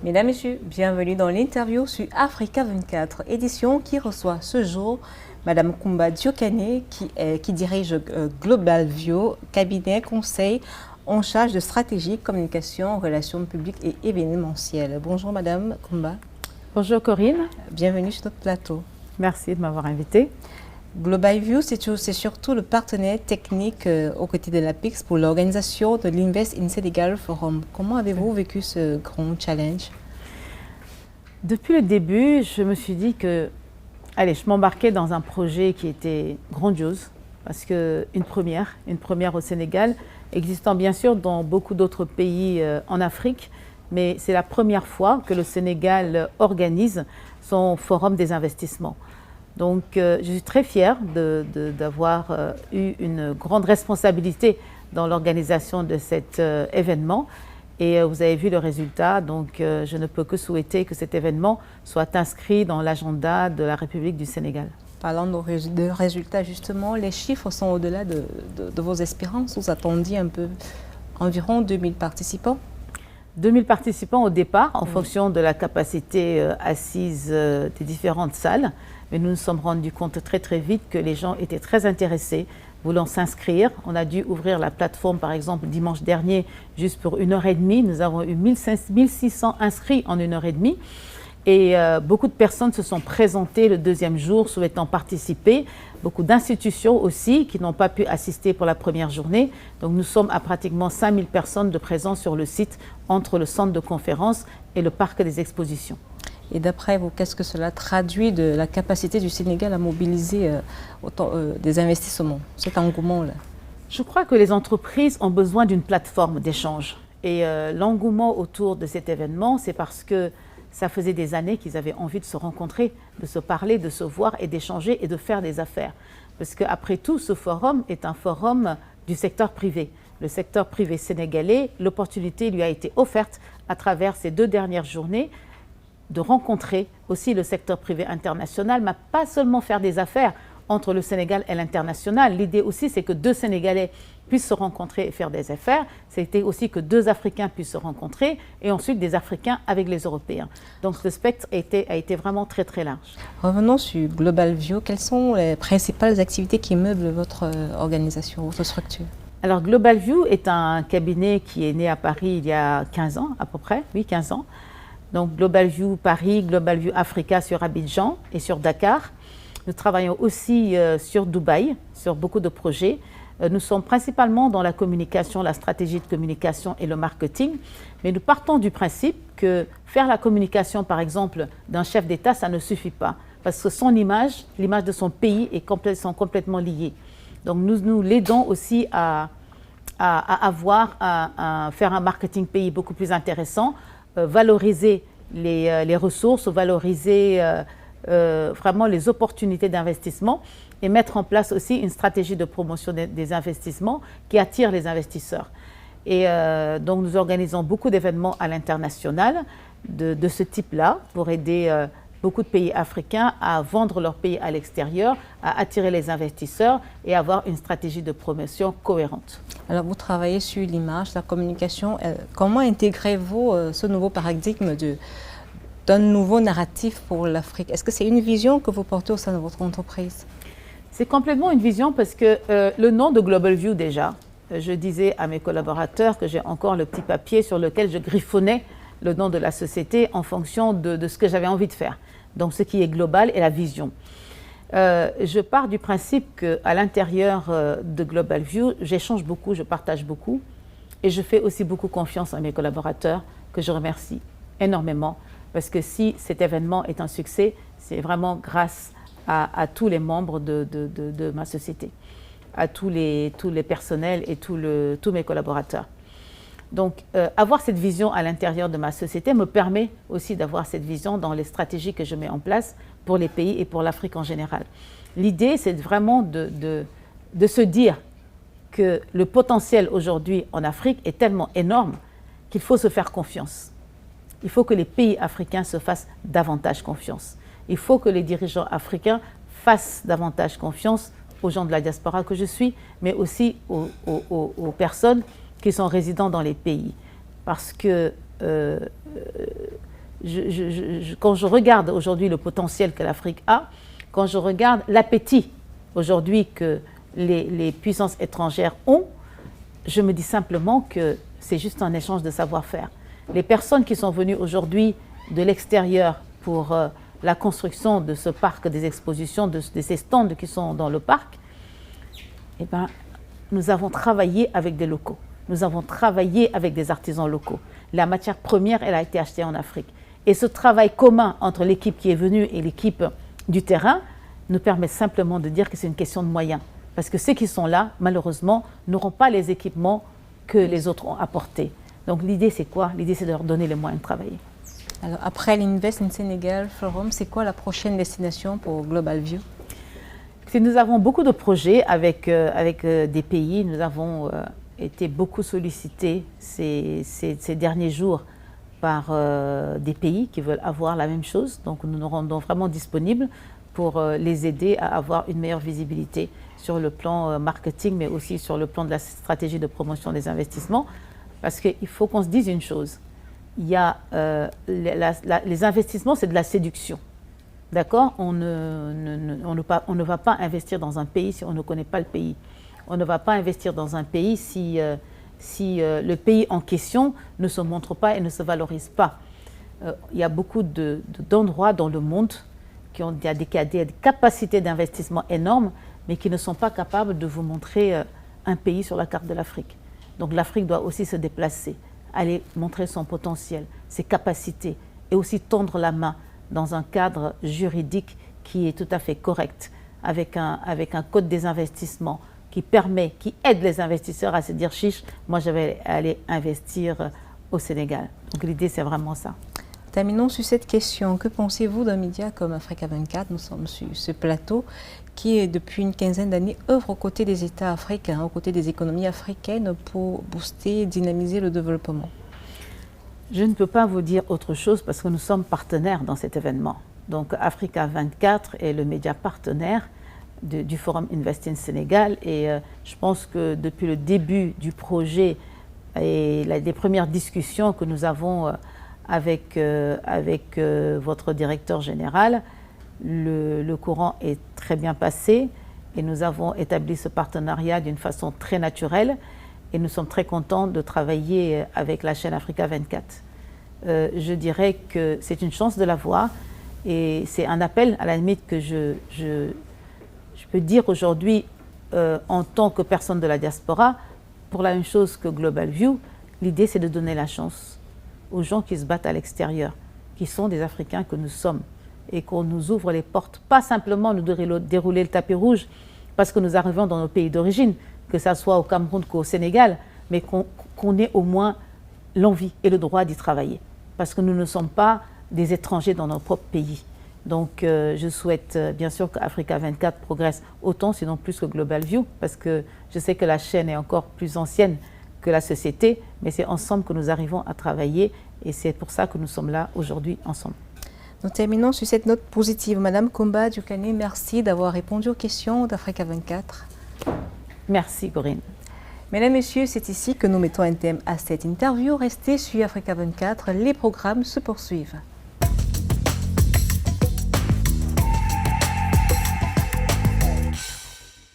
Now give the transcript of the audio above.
Mesdames, Messieurs, bienvenue dans l'interview sur Africa 24, édition qui reçoit ce jour Madame Kumba Diokane qui dirige Global View, cabinet conseil en charge de stratégie, communication, relations publiques et événementielles. Bonjour Madame Kumba. Bonjour Corinne. Bienvenue sur notre plateau. Merci de m'avoir invitée. Global View, c'est surtout le partenaire technique aux côtés de l'APIX pour l'organisation de l'Invest in Senegal Forum. Comment avez-vous vécu ce grand challenge? Depuis le début, je me suis dit que, allez, je m'embarquais dans un projet qui était grandiose, parce qu'une première au Sénégal, existant bien sûr dans beaucoup d'autres pays en Afrique, mais c'est la première fois que le Sénégal organise son forum des investissements. Donc, je suis très fière d'avoir eu une grande responsabilité dans l'organisation de cet événement. Et vous avez vu le résultat, donc je ne peux que souhaiter que cet événement soit inscrit dans l'agenda de la République du Sénégal. Parlant de résultats, justement, les chiffres sont au-delà de vos espérances. Vous attendiez un peu environ 2000 participants? 2000 participants au départ, en fonction de la capacité assise des différentes salles. Mais nous nous sommes rendus compte très vite que les gens étaient très intéressés, voulant s'inscrire. On a dû ouvrir la plateforme, par exemple, dimanche dernier, juste pour 1h30. Nous avons eu 1600 inscrits en 1h30. Et beaucoup de personnes se sont présentées le deuxième jour, souhaitant participer. Beaucoup d'institutions aussi qui n'ont pas pu assister pour la première journée. Donc nous sommes à pratiquement 5000 personnes de présence sur le site, entre le centre de conférence et le parc des expositions. Et d'après vous, qu'est-ce que cela traduit de la capacité du Sénégal à mobiliser des investissements, cet engouement-là? Je crois que les entreprises ont besoin d'une plateforme d'échange. Et l'engouement autour de cet événement, c'est parce que ça faisait des années qu'ils avaient envie de se rencontrer, de se parler, de se voir et d'échanger et de faire des affaires. Parce qu'après tout, ce forum est un forum du secteur privé. Le secteur privé sénégalais, l'opportunité lui a été offerte à travers ces 2 dernières journées de rencontrer aussi le secteur privé international, mais pas seulement faire des affaires entre le Sénégal et l'international. L'idée aussi, c'est que 2 Sénégalais puissent se rencontrer et faire des affaires. C'était aussi que 2 Africains puissent se rencontrer et ensuite des Africains avec les Européens. Donc le spectre a été vraiment très large. Revenons sur Global View. Quelles sont les principales activités qui meublent votre organisation, votre structure? Alors Global View est un cabinet qui est né à Paris il y a 15 ans à peu près, oui 15 ans. Donc Global View Paris, Global View Africa sur Abidjan et sur Dakar. Nous travaillons aussi sur Dubaï, sur beaucoup de projets. Nous sommes principalement dans la communication, la stratégie de communication et le marketing. Mais nous partons du principe que faire la communication, par exemple, d'un chef d'État, ça ne suffit pas. Parce que son image, l'image de son pays sont complètement liées. Donc nous l'aidons aussi à faire un marketing pays beaucoup plus intéressant, valoriser les ressources, valoriser vraiment les opportunités d'investissement et mettre en place aussi une stratégie de promotion des investissements qui attire les investisseurs. Et donc nous organisons beaucoup d'événements à l'international de ce type-là pour aider beaucoup de pays africains à vendre leur pays à l'extérieur, à attirer les investisseurs et avoir une stratégie de promotion cohérente. Alors vous travaillez sur l'image, la communication. Comment intégrez-vous ce nouveau paradigme d'un nouveau narratif pour l'Afrique? Est-ce que c'est une vision que vous portez au sein de votre entreprise? C'est complètement une vision parce que le nom de Global View déjà, je disais à mes collaborateurs que j'ai encore le petit papier sur lequel je griffonnais le nom de la société en fonction de ce que j'avais envie de faire. Donc ce qui est global est la vision. Je pars du principe qu'à l'intérieur de Global View, j'échange beaucoup, je partage beaucoup et je fais aussi beaucoup confiance à mes collaborateurs que je remercie énormément parce que si cet événement est un succès, c'est vraiment grâce à tous les membres de ma société, à tous les personnels et tous mes collaborateurs. Donc, avoir cette vision à l'intérieur de ma société me permet aussi d'avoir cette vision dans les stratégies que je mets en place pour les pays et pour l'Afrique en général. L'idée, c'est vraiment de se dire que le potentiel aujourd'hui en Afrique est tellement énorme qu'il faut se faire confiance. Il faut que les pays africains se fassent davantage confiance. Il faut que les dirigeants africains fassent davantage confiance aux gens de la diaspora que je suis, mais aussi aux personnes qui sont résidents dans les pays. Parce que quand je regarde aujourd'hui le potentiel que l'Afrique a, quand je regarde l'appétit aujourd'hui que les puissances étrangères ont, je me dis simplement que c'est juste un échange de savoir-faire. Les personnes qui sont venues aujourd'hui de l'extérieur pour la construction de ce parc des expositions, de ces stands qui sont dans le parc, eh bien, nous avons travaillé avec des locaux. Nous avons travaillé avec des artisans locaux. La matière première, elle a été achetée en Afrique. Et ce travail commun entre l'équipe qui est venue et l'équipe du terrain nous permet simplement de dire que c'est une question de moyens. Parce que ceux qui sont là, malheureusement, n'auront pas les équipements que les autres ont apportés. Donc l'idée, c'est quoi? L'idée, c'est de leur donner les moyens de travailler. Alors, après l'Invest in Senegal Forum, c'est quoi la prochaine destination pour Global View? Nous avons beaucoup de projets avec des pays. Nous avons été beaucoup sollicités ces derniers jours par des pays qui veulent avoir la même chose. Donc nous nous rendons vraiment disponibles pour les aider à avoir une meilleure visibilité sur le plan marketing, mais aussi sur le plan de la stratégie de promotion des investissements. Parce qu'il faut qu'on se dise une chose. Il y a, les investissements, c'est de la séduction. D'accord? On ne va pas investir dans un pays si on ne connaît pas le pays. On ne va pas investir dans un pays si le pays en question ne se montre pas et ne se valorise pas. Il y a beaucoup d'endroits dans le monde qui ont des capacités d'investissement énormes, mais qui ne sont pas capables de vous montrer un pays sur la carte de l'Afrique. Donc l'Afrique doit aussi se déplacer, aller montrer son potentiel, ses capacités, et aussi tendre la main dans un cadre juridique qui est tout à fait correct, avec un code des investissements qui aide les investisseurs à se dire chiche, moi je vais aller investir au Sénégal. Donc l'idée, c'est vraiment ça. Terminons sur cette question. Que pensez-vous d'un média comme Africa 24? Nous sommes sur ce plateau qui, depuis une quinzaine d'années, œuvre aux côtés des États africains, aux côtés des économies africaines pour booster, dynamiser le développement. Je ne peux pas vous dire autre chose parce que nous sommes partenaires dans cet événement. Donc Africa 24 est le média partenaire du Forum Invest in Sénégal et je pense que depuis le début du projet et les premières discussions que nous avons avec votre directeur général, le courant est très bien passé et nous avons établi ce partenariat d'une façon très naturelle et nous sommes très contents de travailler avec la chaîne Africa 24. Je dirais que c'est une chance de l'avoir et c'est un appel à la limite que je peux dire aujourd'hui en tant que personne de la diaspora, pour la même chose que Global View, l'idée c'est de donner la chance aux gens qui se battent à l'extérieur, qui sont des Africains que nous sommes, et qu'on nous ouvre les portes, pas simplement nous dérouler le tapis rouge parce que nous arrivons dans nos pays d'origine, que ce soit au Cameroun qu'au Sénégal, mais qu'on ait au moins l'envie et le droit d'y travailler, parce que nous ne sommes pas des étrangers dans nos propres pays. Donc je souhaite bien sûr qu'Africa 24 progresse autant, sinon plus que Global View, parce que je sais que la chaîne est encore plus ancienne que la société, mais c'est ensemble que nous arrivons à travailler et c'est pour ça que nous sommes là aujourd'hui ensemble. Nous terminons sur cette note positive. Madame Kumba Diokane, merci d'avoir répondu aux questions d'Africa 24. Merci Corinne. Mesdames, Messieurs, c'est ici que nous mettons un thème à cette interview. Restez sur Africa 24, les programmes se poursuivent.